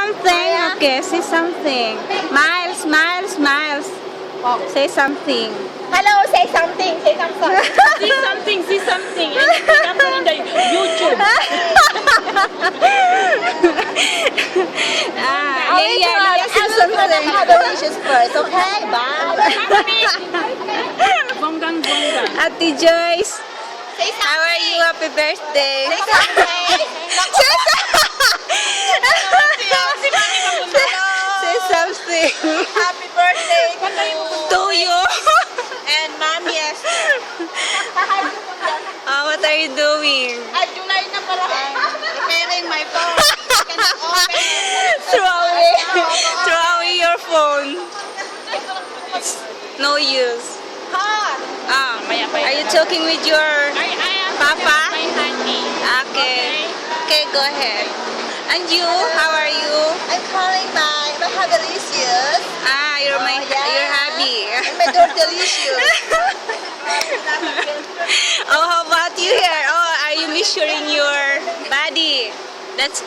something. Okay, say something. Miles, Miles, Miles. Say something. Hello, say something. Say something. See something, and put up in the YouTube. Leia, say something. Have delicious first, okay? Bye. Bonggang. Ate Joyce, Say something. how are you? Happy birthday. Say something. Say something. Happy birthday To you. and Mommy Esther. What are you doing? At July na pala. Repairing my phone. I cannot open it. Throw away your phone. No use. Hot. Are you talking with your I am Papa? my honey. Okay. Okay, go ahead. And you, how are you? I'm calling my Delicious. You're my Oh, yeah. you're happy. And my daughter Delicious. How about you here? Are you measuring your body? That's